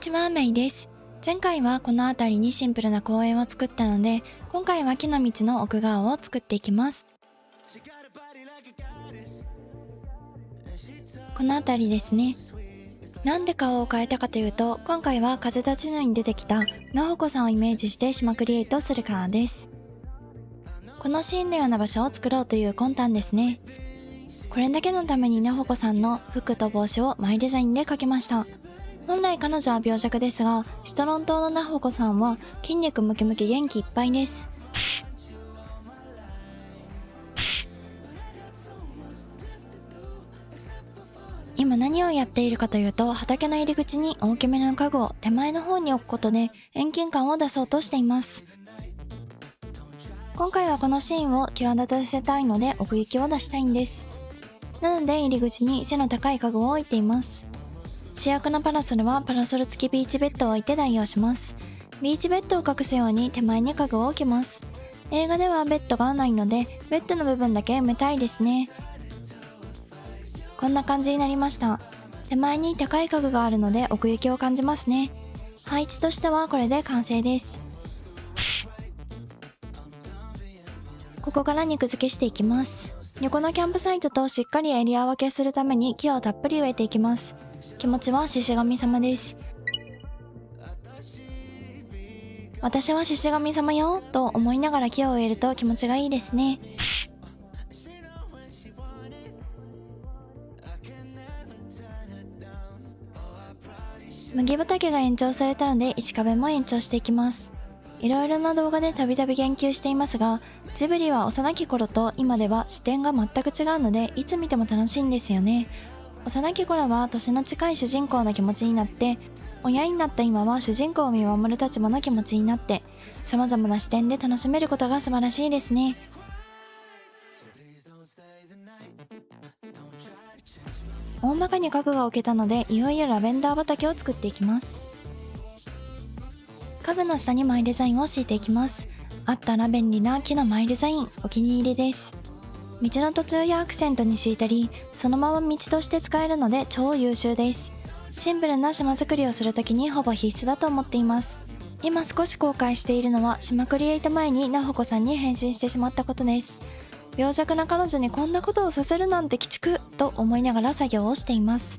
ちは、メイです。前回はこの辺りにシンプルな公園を作ったので、今回は木の道の奥側を作っていきます。この辺りですね。なんで顔を変えたかというと、今回は風立ちぬに出てきたなほこさんをイメージして島クリエイトするからです。このシーンのような場所を作ろうという魂胆ですね。これだけのためになほこさんの服と帽子をマイデザインで描きました。本来彼女は病弱ですが、シトロン島のなほこさんは筋肉ムキムキ元気いっぱいです。今何をやっているかというと、畑の入り口に大きめの家具を手前の方に置くことで遠近感を出そうとしています。今回はこのシーンを際立たせたいので奥行きを出したいんです。なので入り口に背の高い家具を置いています。主役のパラソルはパラソル付きビーチベッドを置いて代用します。ビーチベッドを隠すように手前に家具を置きます。映画ではベッドがないので、ベッドの部分だけ埋めたいですね。こんな感じになりました。手前に高い家具があるので奥行きを感じますね。配置としてはこれで完成です。ここから肉付けしていきます。横のキャンプサイトとしっかりエリア分けするために木をたっぷり植えていきます。気持ちは獅子神様です。私は獅子神様よと思いながら木を植えると気持ちがいいですね。麦畑が延長されたので石壁も延長していきます。いろいろな動画でたびたび言及していますが、ジブリは幼き頃と今では視点が全く違うので、いつ見ても楽しいんですよね。幼き頃は年の近い主人公の気持ちになって、親になった今は主人公を見守る立場の気持ちになって、様々な視点で楽しめることが素晴らしいですね。大まかに家具が置けたので、いよいよラベンダー畑を作っていきます。家具の下にマイデザインを敷いていきます。あったら便利な木のマイデザイン、お気に入りです。道の途中やアクセントに敷いたり、そのまま道として使えるので超優秀です。シンプルな島作りをするときにほぼ必須だと思っています。今少し後悔しているのは、島クリエイト前になほこさんに変身してしまったことです。病弱な彼女にこんなことをさせるなんて鬼畜と思いながら作業をしています。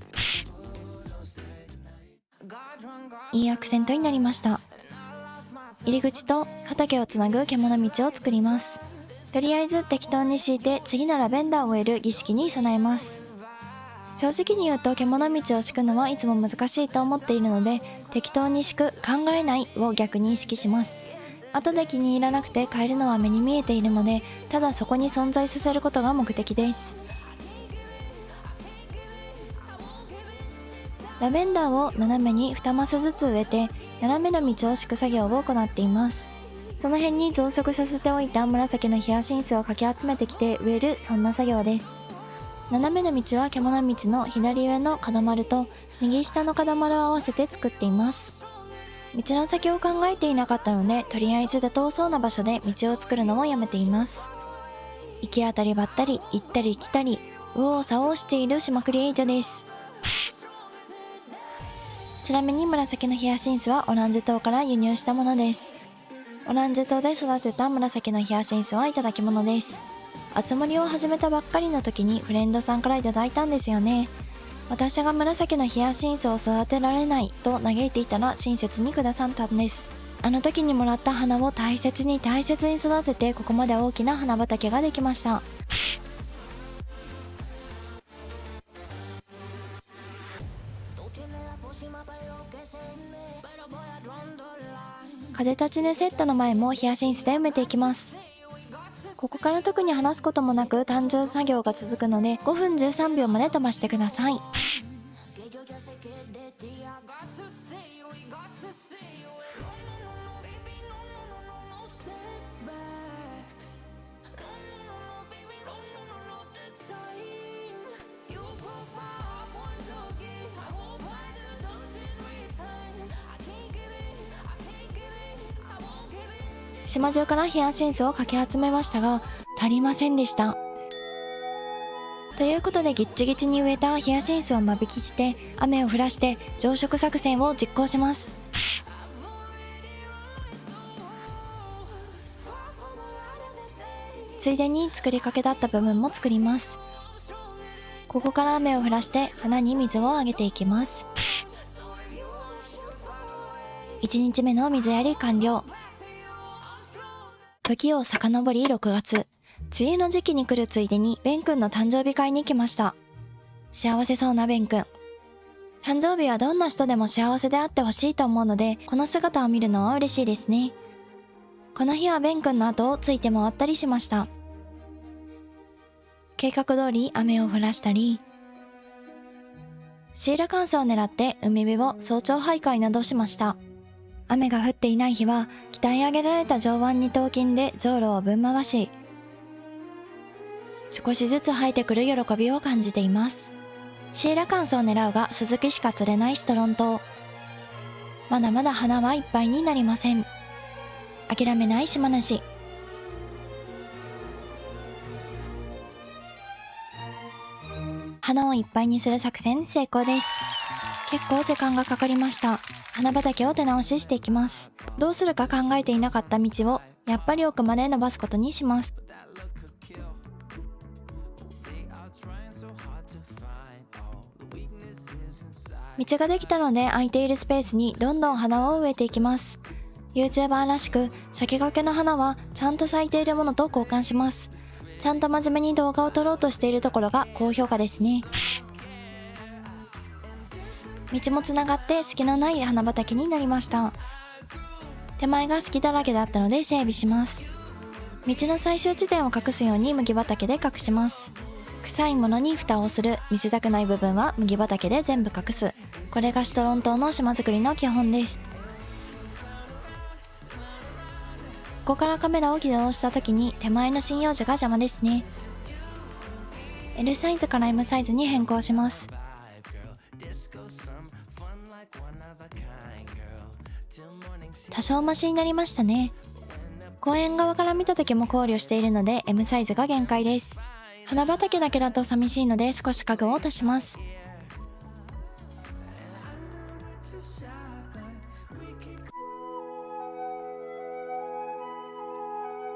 いいアクセントになりました。入り口と畑をつなぐ獣道を作ります。とりあえず適当に敷いて次のラベンダーを植える儀式に備えます。正直に言うと獣道を敷くのはいつも難しいと思っているので、適当に敷く考えないを逆に意識します。後で気に入らなくて変えるのは目に見えているので、ただそこに存在させることが目的です。ラベンダーを斜めに2マスずつ植えて、斜めの道を敷く作業を行っています。その辺に増殖させておいた紫のヒヤシンスをかき集めてきて植える、そんな作業です。斜めの道は獣道の左上の角丸と右下の角丸を合わせて作っています。道の先を考えていなかったので、とりあえず妥当そうな場所で道を作るのをやめています。行き当たりばったり、行ったり来たり、右往左往している島クリエイトです。ちなみに紫のヒヤシンスはオランジェ島から輸入したものです。オランジェ島で育てた紫のヒヤシンスはいただき物です。あつ森を始めたばっかりの時にフレンドさんからいただいたんですよね。私が紫のヒヤシンスを育てられないと嘆いていたら親切にくださったんです。あの時にもらった花を大切に大切に育てて、ここまで大きな花畑ができました。風立ちぬセットの前もヒヤシンスで埋めていきます。ここから特に話すこともなく単純作業が続くので、5分13秒まで飛ばしてください。島中からヒヤシンスをかき集めましたが、足りませんでした。ということでギッチギチに植えたヒヤシンスを間引きして雨を降らして増殖作戦を実行します。ついでに作りかけだった部分も作ります。ここから雨を降らして花に水をあげていきます。1日目の水やり完了。時を遡り6月、梅雨の時期に来るついでにベン君の誕生日会に来ました。幸せそうなベン君。誕生日はどんな人でも幸せであってほしいと思うので、この姿を見るのは嬉しいですね。この日はベン君の後をついて回ったりしました。計画通り雨を降らしたり、シーラカンスを狙って海辺を早朝徘徊などしました。雨が降っていない日は鍛え上げられた上腕二頭筋で上路をぶん回し、少しずつ生えてくる喜びを感じています。シーラカンスを狙うが鈴木しか釣れないシトロン島。まだまだ花はいっぱいになりません。諦めない島主。花をいっぱいにする作戦成功です。結構時間がかかりました。花畑を手直ししていきます。どうするか考えていなかった道をやっぱり奥まで伸ばすことにします。道ができたので空いているスペースにどんどん花を植えていきます。YouTuber らしく先駆けの花はちゃんと咲いているものと交換します。ちゃんと真面目に動画を撮ろうとしているところが高評価ですね。道もつながって隙のない花畑になりました。手前が隙だらけだったので整備します。道の最終地点を隠すように麦畑で隠します。臭いものに蓋をする。見せたくない部分は麦畑で全部隠す。これがシトロン島の島作りの基本です。ここからカメラを起動した時に手前の針葉樹が邪魔ですね。L サイズから M サイズに変更します。多少マシになりましたね。公園側から見た時も考慮しているので M サイズが限界です。花畑だけだと寂しいので少し家具を足します。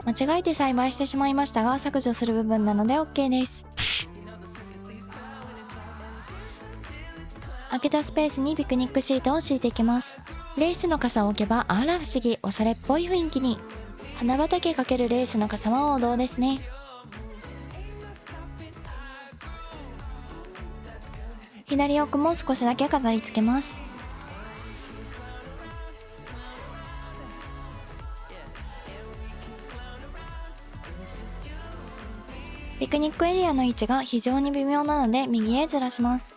間違えて栽培してしまいましたが削除する部分なので OK です。空けたスペースにピクニックシートを敷いていきます。レースの傘を置けばあら不思議、おしゃれっぽい雰囲気に。花畑×レースの傘は王道ですね。左奥も少しだけ飾り付けます。ピクニックエリアの位置が非常に微妙なので右へずらします。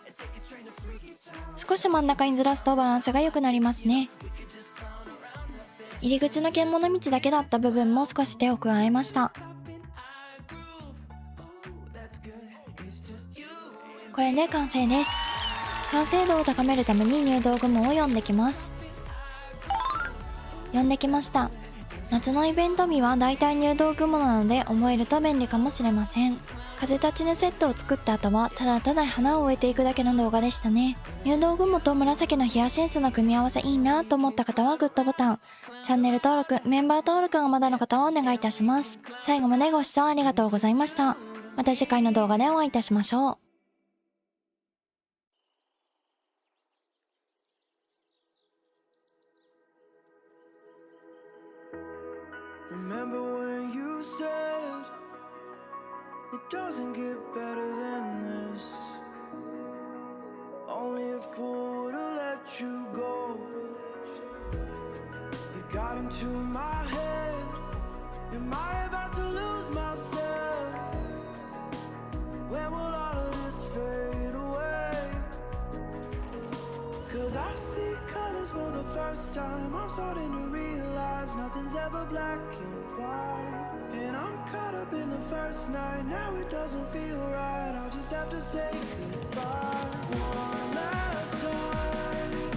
少し真ん中にずらすとバランスが良くなりますね。入り口の獣道だけだった部分も少し手を加えました。これで完成です。完成度を高めるために入道雲を読んできます。読んできました。夏のイベント日はだいたい入道雲なので覚えると便利かもしれません。風立ちぬセットを作った後はただただ花を植えていくだけの動画でしたね。入道雲と紫のヒヤシンスの組み合わせいいなと思った方はグッドボタン、チャンネル登録、メンバー登録がまだの方はお願いいたします。最後までご視聴ありがとうございました。また次回の動画でお会いいたしましょう。Remember when you said it doesn't get better than this? Only a fool would've let you go. You got into my head. Am I about to lose myself? When will all of this fade away? 'Cause I see colors for the first time. I'm starting to realize nothing's ever black and white. And I'm caught up in the first night. Now it doesn't feel right. I'll just have to say goodbye one last time.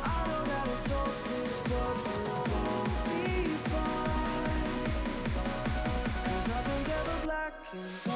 I know that it's hopeless, but we'll both be fine. 'Cause nothing's ever black and white.